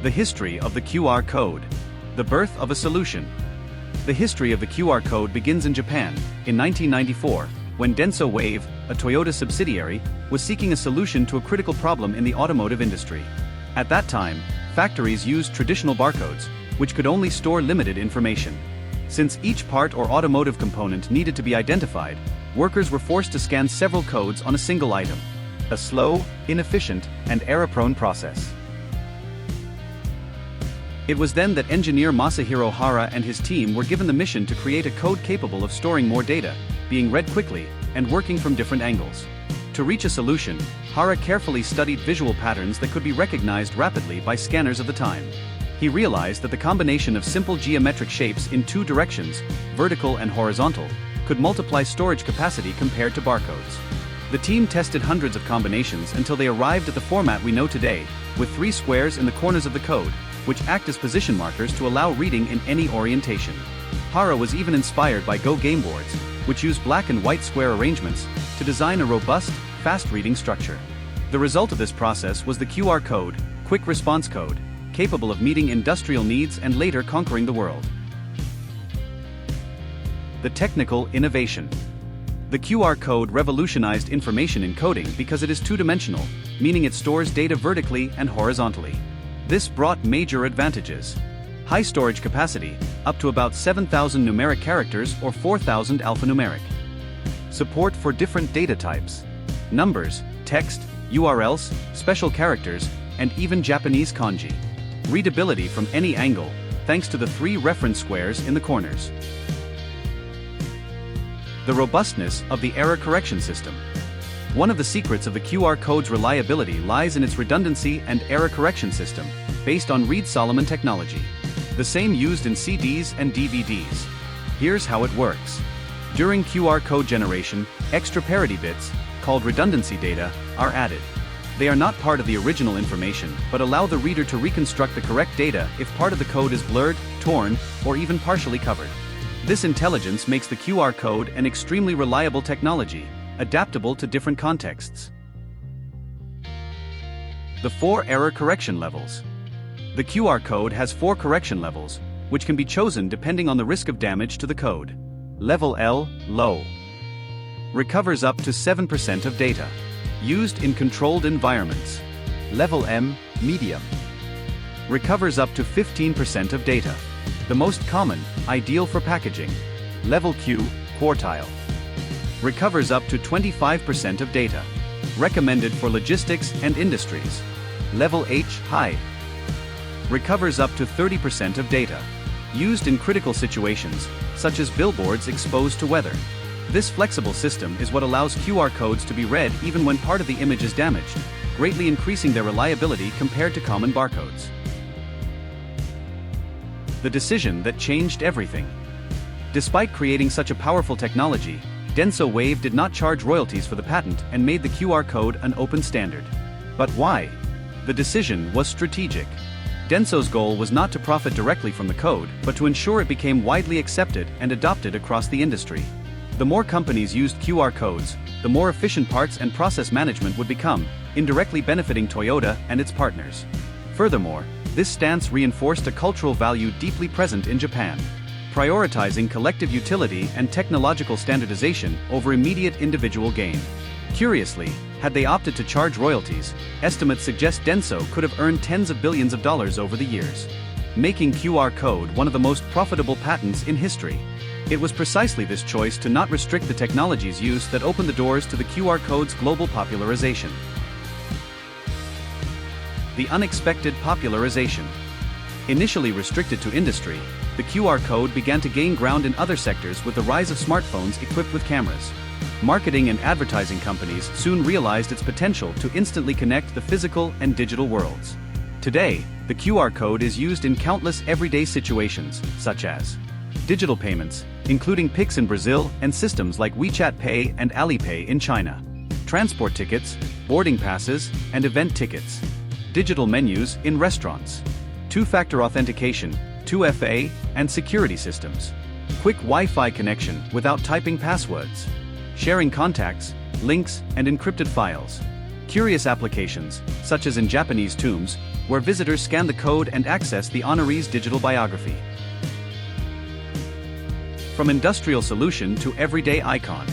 The history of the QR code. The birth of a solution. The history of the QR code begins in Japan, in 1994, when Denso Wave, a Toyota subsidiary, was seeking a solution to a critical problem in the automotive industry. At that time, factories used traditional barcodes, which could only store limited information. Since each part or automotive component needed to be identified, workers were forced to scan several codes on a single item. A slow, inefficient, and error-prone process. It was then that engineer Masahiro Hara and his team were given the mission to create a code capable of storing more data, being read quickly, and working from different angles. To reach a solution, Hara carefully studied visual patterns that could be recognized rapidly by scanners of the time. He realized that the combination of simple geometric shapes in two directions, vertical and horizontal, could multiply storage capacity compared to barcodes. The team tested hundreds of combinations until they arrived at the format we know today, with 3 squares in the corners of the code, which act as position markers to allow reading in any orientation. Hara was even inspired by Go game boards, which use black and white square arrangements, to design a robust, fast-reading structure. The result of this process was the QR code, quick response code, capable of meeting industrial needs and later conquering the world. The technical innovation. The QR code revolutionized information encoding because it is two-dimensional, meaning it stores data vertically and horizontally. This brought major advantages. High storage capacity, up to about 7,000 numeric characters or 4,000 alphanumeric. Support for different data types. Numbers, text, URLs, special characters, and even Japanese kanji. Readability from any angle, thanks to the 3 reference squares in the corners. The robustness of the error correction system. One of the secrets of the QR code's reliability lies in its redundancy and error correction system, based on Reed-Solomon technology. The same used in CDs and DVDs. Here's how it works. During QR code generation, extra parity bits, called redundancy data, are added. They are not part of the original information, but allow the reader to reconstruct the correct data if part of the code is blurred, torn, or even partially covered. This intelligence makes the QR code an extremely reliable technology, adaptable to different contexts. The 4 error correction levels. The QR code has 4 correction levels, which can be chosen depending on the risk of damage to the code. Level L, low. Recovers up to 7% of data. Used in controlled environments. Level M, medium. Recovers up to 15% of data. The most common, ideal for packaging. Level Q, quartile. Recovers up to 25% of data. Recommended for logistics and industries. Level H, high. Recovers up to 30% of data. Used in critical situations, such as billboards exposed to weather. This flexible system is what allows QR codes to be read even when part of the image is damaged, greatly increasing their reliability compared to common barcodes. The decision that changed everything. Despite creating such a powerful technology, Denso Wave did not charge royalties for the patent and made the QR code an open standard. But why? The decision was strategic. Denso's goal was not to profit directly from the code, but to ensure it became widely accepted and adopted across the industry. The more companies used QR codes, the more efficient parts and process management would become, indirectly benefiting Toyota and its partners. Furthermore, this stance reinforced a cultural value deeply present in Japan, prioritizing collective utility and technological standardization over immediate individual gain. Curiously, had they opted to charge royalties, estimates suggest Denso could have earned tens of billions of dollars over the years, making QR code one of the most profitable patents in history. It was precisely this choice to not restrict the technology's use that opened the doors to the QR code's global popularization. The unexpected popularization. Initially restricted to industry, the QR code began to gain ground in other sectors with the rise of smartphones equipped with cameras. Marketing and advertising companies soon realized its potential to instantly connect the physical and digital worlds. Today, the QR code is used in countless everyday situations, such as digital payments, including Pix in Brazil and systems like WeChat Pay and Alipay in China, transport tickets, boarding passes, and event tickets, digital menus in restaurants, two-factor authentication, 2FA, and security systems, quick Wi-Fi connection without typing passwords, sharing contacts, links, and encrypted files, Curious applications, such as in Japanese tombs, where visitors scan the code and access the honoree's digital biography. From industrial solution to everyday icon.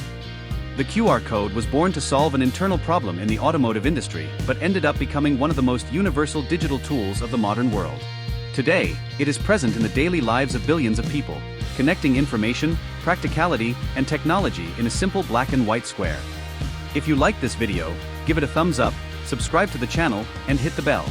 The QR code was born to solve an internal problem in the automotive industry, but ended up becoming one of the most universal digital tools of the modern world. Today, it is present in the daily lives of billions of people, connecting information, practicality, and technology in a simple black and white square. If you like this video, give it a thumbs up, subscribe to the channel, and hit the bell.